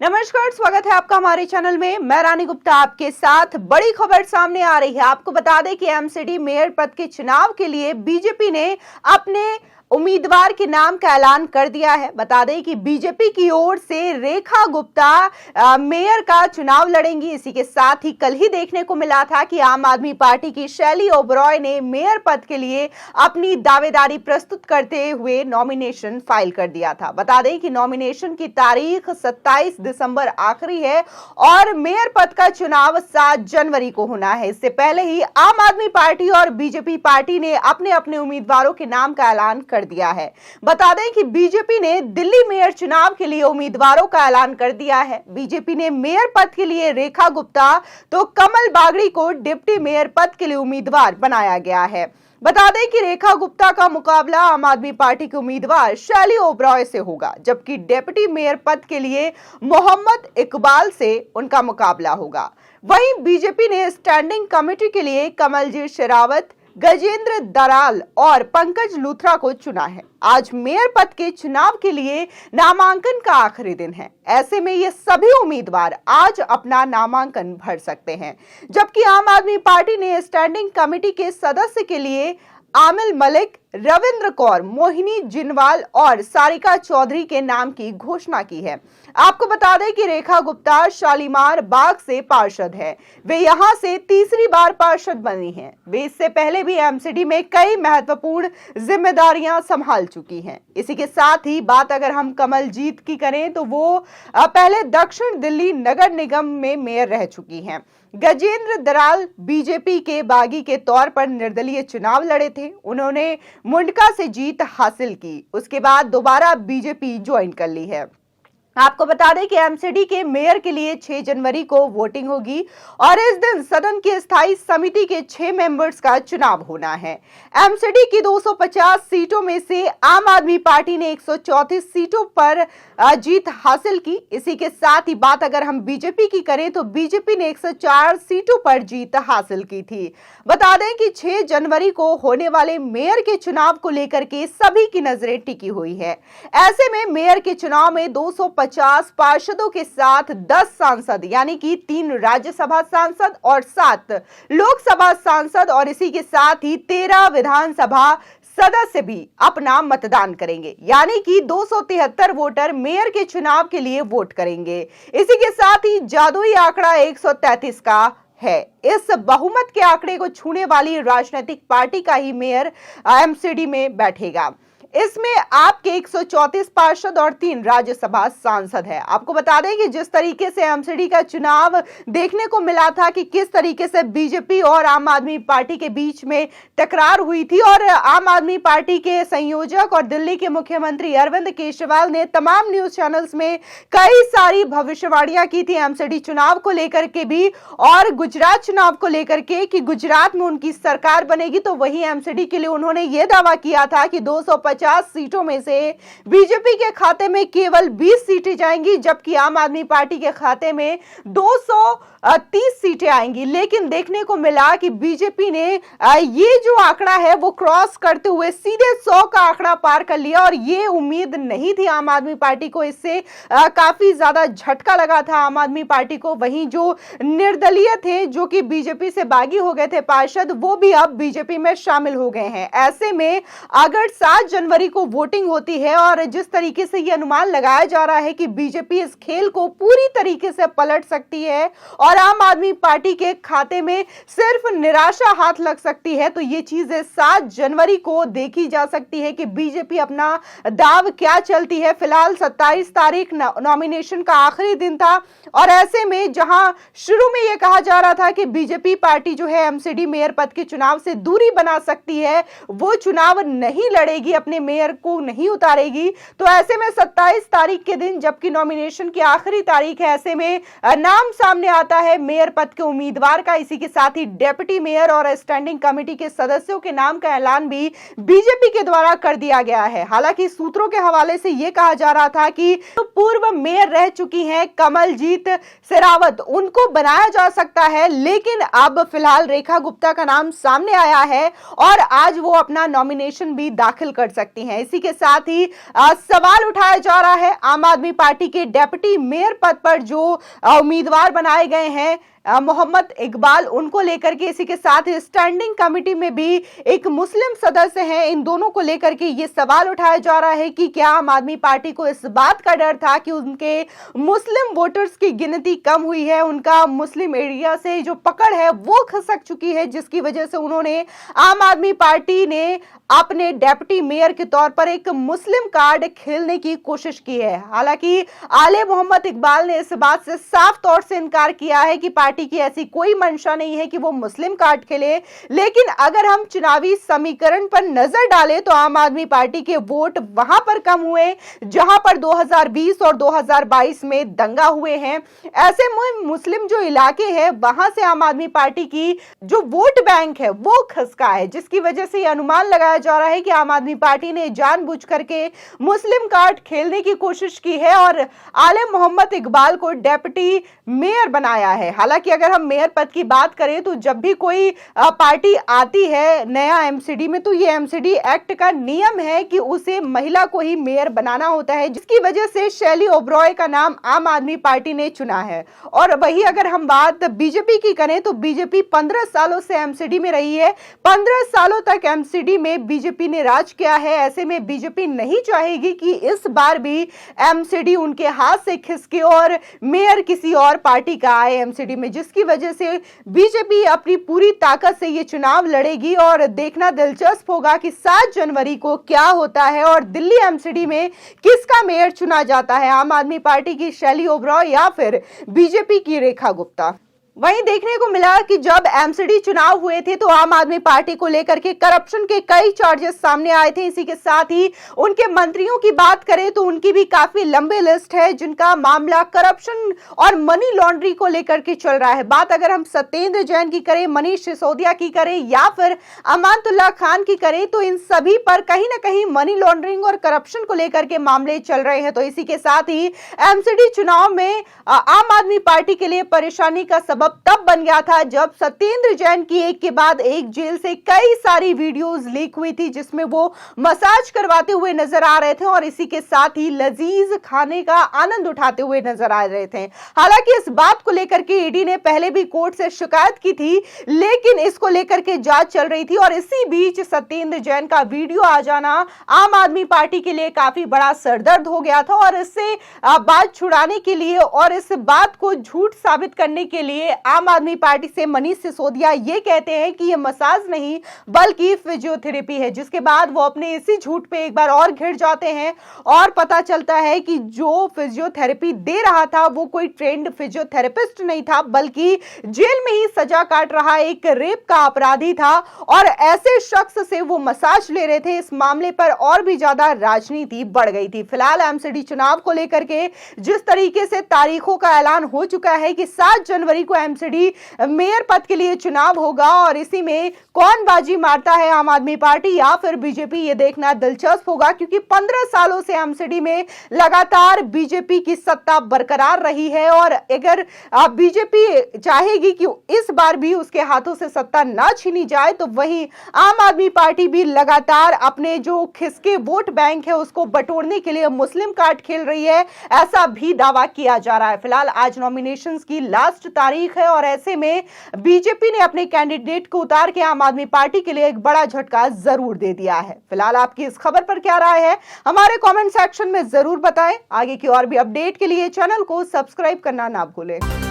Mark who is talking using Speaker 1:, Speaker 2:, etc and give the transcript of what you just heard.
Speaker 1: नमस्कार, स्वागत है आपका हमारे चैनल में। मैं रानी गुप्ता आपके साथ। बड़ी खबर सामने आ रही है। आपको बता दें कि एमसीडी मेयर पद के चुनाव के लिए बीजेपी ने अपने उम्मीदवार के नाम का ऐलान कर दिया है। बता दें कि बीजेपी की ओर से रेखा गुप्ता मेयर का चुनाव लड़ेंगी। इसी के साथ ही कल ही देखने को मिला था कि आम आदमी पार्टी की शैली ओबरॉय ने मेयर पद के लिए अपनी दावेदारी प्रस्तुत करते हुए नॉमिनेशन फाइल कर दिया था। बता दें कि नॉमिनेशन की तारीख 27 दिसंबर आखिरी है और मेयर पद का चुनाव 7 जनवरी को होना है। इससे पहले ही आम आदमी पार्टी और बीजेपी पार्टी ने अपने अपने उम्मीदवारों के नाम का ऐलान कर दिया है। बता दें कि बीजेपी ने दिल्ली मेयर चुनाव के लिए उम्मीदवारों का ऐलान कर दिया है। बीजेपी ने मेयर पद के लिए रेखा गुप्ता तो कमल बागड़ी को डिप्टी मेयर पद के लिए उम्मीदवार बनाया गया है। बता दें कि रेखा गुप्ता का मुकाबला आम आदमी पार्टी के उम्मीदवार शैली ओबरॉय से होगा, जबकि डिप्टी मेयर पद के लिए मोहम्मद इकबाल से उनका मुकाबला होगा। वहीं बीजेपी ने स्टैंडिंग कमेटी के लिए कमलजीत शेरावत, गजेंद्र दराल और पंकज लूथरा को चुना है। आज मेयर पद के चुनाव के लिए नामांकन का आखिरी दिन है। ऐसे में ये सभी उम्मीदवार आज अपना नामांकन भर सकते हैं, जबकि आम आदमी पार्टी ने स्टैंडिंग कमेटी के सदस्य के लिए आमिल मलिक, रविंद्र कौर, मोहिनी जिनवाल और सारिका चौधरी के नाम की घोषणा की है। आपको बता दें कि रेखा गुप्ता शालीमार बाग से पार्षद है। वे यहां से तीसरी बार पार्षद बनी हैं। वे इससे पहले भी एमसीडी में कई महत्वपूर्ण जिम्मेदारियां संभाल चुकी हैं। इसी के साथ ही बात अगर हम कमलजीत की करें तो वो पहले दक्षिण दिल्ली नगर निगम में मेयर रह चुकी हैं। गजेंद्र दराल बीजेपी के बागी के तौर पर निर्दलीय चुनाव लड़े थे। उन्होंने मुंडका से जीत हासिल की। उसके बाद दोबारा बीजेपी ज्वाइन कर ली है। आपको बता दें कि एमसीडी के मेयर के लिए 6 जनवरी को वोटिंग होगी और इस दिन सदन की स्थायी समिति के 6 मेंबर्स का चुनाव होना है। एमसीडी की 250 सीटों में से आम आदमी पार्टी ने 134 सीटों पर जीत हासिल की। इसी के साथ ही बात अगर हम बीजेपी की करें तो बीजेपी ने 104 सीटों पर जीत हासिल की थी। बता दें कि 6 जनवरी को होने वाले मेयर के चुनाव को लेकर के सभी की नजरें टिकी हुई है। ऐसे में मेयर के चुनाव में 250 पार्षदों के साथ 10 सांसद यानी कि 3 राज्यसभा सांसद और 7 लोकसभा सांसद और इसी के साथ ही 13 विधानसभा सदस्य भी अपना मतदान करेंगे, यानी कि 273 वोटर मेयर के चुनाव के लिए वोट करेंगे। इसी के साथ ही जादुई आंकड़ा 133 का है। इस बहुमत के आंकड़े को छूने वाली राजनीतिक पार्टी का ही मेयर एमसीडी में बैठेगा। इसमें आपके 134 पार्षद और 3 राज्यसभा सांसद है। आपको बता दें कि जिस तरीके से एमसीडी का चुनाव देखने को मिला था कि किस तरीके से बीजेपी और आम आदमी पार्टी के बीच में टकरार हुई थी और आम आदमी पार्टी के संयोजक और दिल्ली के मुख्यमंत्री अरविंद केजरीवाल ने तमाम न्यूज चैनल्स में कई सारी भविष्यवाणियां की थी एमसीडी चुनाव को लेकर के भी और गुजरात चुनाव को लेकर के कि गुजरात में उनकी सरकार बनेगी। तो वही एमसीडी के लिए उन्होंने यह दावा किया था कि 250 सीटों में से बीजेपी के खाते में केवल 20 सीटें जाएंगी, जबकि आम आदमी पार्टी के खाते में 230 सीटें आएंगी। लेकिन देखने को मिला कि बीजेपी ने ये जो आंकड़ा है वो क्रॉस करते हुए सीधे 100 का आंकड़ा पार कर लिया और ये उम्मीद नहीं थी आम आदमी पार्टी को। इससे काफी ज्यादा झटका लगा था आम आदमी पार्टी को। वहीं जो निर्दलीय थे, जो कि बीजेपी से बागी हो गए थे पार्षद, वो भी अब बीजेपी में शामिल हो गए हैं। ऐसे में अगर 7 जनवरी को वोटिंग होती है और जिस तरीके से यह अनुमान लगाया जा रहा है कि बीजेपी इस खेल को पूरी तरीके से पलट सकती है और आम आदमी पार्टी के खाते में सिर्फ निराशा हाथ लग सकती है, तो ये चीजें 7 जनवरी को देखी जा सकती है कि बीजेपी अपना दाव क्या चलती है। फिलहाल 27 तारीख नॉमिनेशन का आखिरी दिन था और ऐसे में जहां शुरू में यह कहा जा रहा था कि बीजेपी पार्टी जो है एमसीडी मेयर पद के चुनाव से दूरी बना सकती है, वो चुनाव नहीं लड़ेगी, अपने मेयर को नहीं उतारेगी, तो ऐसे में 27 तारीख के दिन जबकि नॉमिनेशन की आखिरी तारीख है, ऐसे में नाम सामने आता है मेयर पद के उम्मीदवार का। इसी के साथ ही डेप्यूटी मेयर और स्टैंडिंग कमेटी के सदस्यों के नाम का ऐलान भी बीजेपी के द्वारा कर दिया गया है। हालांकि सूत्रों के हवाले से यह कहा जा रहा था कि तो पूर्व मेयर रह चुकी हैं कमलजीत शेरावत, उनको बनाया जा सकता है, लेकिन अब फिलहाल रेखा गुप्ता का नाम सामने आया है और आज वो अपना नॉमिनेशन भी दाखिल कर सकते सकती हैं। इसी के साथ ही सवाल उठाया जा रहा है आम आदमी पार्टी के डेप्यूटी मेयर पद पर जो उम्मीदवार बनाए गए हैं मोहम्मद इकबाल, उनको लेकर के। इसी के साथ स्टैंडिंग कमेटी में भी एक मुस्लिम सदस्य हैं, इन दोनों को लेकर के ये सवाल उठाया जा रहा है कि क्या आम आदमी पार्टी को इस बात का डर था कि उनके मुस्लिम वोटर्स की गिनती कम हुई है, उनका मुस्लिम एरिया से जो पकड़ है वो खसक चुकी है, जिसकी वजह से उन्होंने आम आदमी पार्टी ने अपने डेप्यूटी मेयर के तौर पर एक मुस्लिम कार्ड खेलने की कोशिश की है। हालांकि आले मोहम्मद इकबाल ने इस बात से साफ तौर से इनकार किया है कि पार्टी की ऐसी कोई मंशा नहीं है कि वो मुस्लिम कार्ड खेले, लेकिन अगर हम चुनावी समीकरण पर नजर डालें तो आम आदमी पार्टी के वोट वहां पर कम हुए जहां पर 2020 और 2022 में दंगा हुए हैं। ऐसे में मुस्लिम जो इलाके हैं वहां से आम आदमी पार्टी की जो वोट बैंक है वो खसका है, जिसकी वजह से यह अनुमान लगाया जा रहा है कि आम आदमी पार्टी ने जानबूझ करके मुस्लिम कार्ड खेलने की कोशिश की है और आले मोहम्मद इकबाल को डेप्यूटी मेयर बनाया है। हालांकि अगर हम मेयर पद की बात करें तो जब भी कोई पार्टी आती है नया एमसीडी में तो ये एमसीडी एक्ट का नियम है कि उसे महिला को ही मेयर बनाना होता है, जिसकी वजह से शैली ओबरॉय का नाम आम आदमी पार्टी ने चुना है। और वही अगर हम बात बीजेपी की करें तो बीजेपी 15 सालों से एमसीडी में रही है, 15 सालों तक एमसीडी में बीजेपी ने राज किया है। ऐसे में बीजेपी नहीं चाहेगी कि इस बार भी एमसीडी उनके हाथ से खिसके और मेयर किसी और पार्टी का आए एमसीडी में, जिसकी वजह से बीजेपी अपनी पूरी ताकत से ये चुनाव लड़ेगी। और देखना दिलचस्प होगा कि 7 जनवरी को क्या होता है और दिल्ली एमसीडी में किसका मेयर चुना जाता है, आम आदमी पार्टी की शैली ओबरॉय या फिर बीजेपी की रेखा गुप्ता। वहीं देखने को मिला कि जब एमसीडी चुनाव हुए थे तो आम आदमी पार्टी को लेकर के करप्शन के कई चार्जेस सामने आए थे। इसी के साथ ही उनके मंत्रियों की बात करें तो उनकी भी काफी लंबी लिस्ट है जिनका मामला करप्शन और मनी लॉन्ड्री को लेकर के चल रहा है। बात अगर हम सत्येंद्र जैन की करें, मनीष सिसोदिया की करें या फिर अमानतुल्लाह खान की करें तो इन सभी पर कहीं ना कहीं मनी लॉन्ड्रिंग और करप्शन को लेकर के मामले चल रहे हैं। तो इसी के साथ ही एमसीडी चुनाव में आम आदमी पार्टी के लिए परेशानी का सबब तब बन गया था जब सत्येंद्र जैन की एक के बाद एक जेल से कई सारी वीडियोस लीक हुई थी जिसमें वो मसाज करवाते हुए नजर आ रहे थे और इसी के साथ ही लजीज खाने का आनंद उठाते हुए नजर आ रहे थे। हालांकि इस बात को लेकर के ईडी ने पहले भी कोर्ट से शिकायत की थी, लेकिन इसको लेकर के जांच चल रही थी और इसी बीच सत्येंद्र जैन का वीडियो आ जाना आम आदमी पार्टी के लिए काफी बड़ा सरदर्द हो गया था और इससे बात छुड़ाने के लिए और इस बात को झूठ साबित करने के लिए आम आदमी पार्टी से मनीष सिसोदिया ये कहते हैं कि ये मसाज नहीं बल्कि फिजियोथेरेपी है, जिसके बाद वो अपने इसी झूठ पे एक बार और घिर जाते हैं और पता चलता है कि जो फिजियोथेरेपी दे रहा था वो कोई ट्रेंड फिजियोथेरेपिस्ट नहीं था बल्कि जेल में ही सजा काट रहा एक रेप का अपराधी था और ऐसे शख्स से वो मसाज ले रहे थे। इस मामले पर और भी ज्यादा राजनीति बढ़ गई थी। फिलहाल एमसीडी चुनाव को लेकर के जिस तरीके से तारीखों का ऐलान हो चुका है कि 7 जनवरी को एमसीडी मेयर पद के लिए चुनाव होगा और इसी में कौन बाजी मारता है, आम आदमी पार्टी या फिर बीजेपी, ये देखना दिलचस्प होगा क्योंकि 15 सालों से एमसीडी में लगातार बीजेपी की सत्ता बरकरार रही है और अगर बीजेपी चाहेगी कि इस बार भी उसके हाथों से सत्ता ना छीनी जाए तो वहीं आम आदमी पार्टी भी लगातार अपने जो खिसके वोट बैंक है उसको बटोरने के लिए मुस्लिम कार्ड खेल रही है, ऐसा भी दावा किया जा रहा है। फिलहाल आज नॉमिनेशंस की लास्ट तारीख है और ऐसे में बीजेपी ने अपने कैंडिडेट को उतार के आम आदमी पार्टी के लिए एक बड़ा झटका जरूर दे दिया है। फिलहाल आपकी इस खबर पर क्या राय है हमारे कमेंट सेक्शन में जरूर बताएं। आगे की और भी अपडेट के लिए चैनल को सब्सक्राइब करना ना भूलें।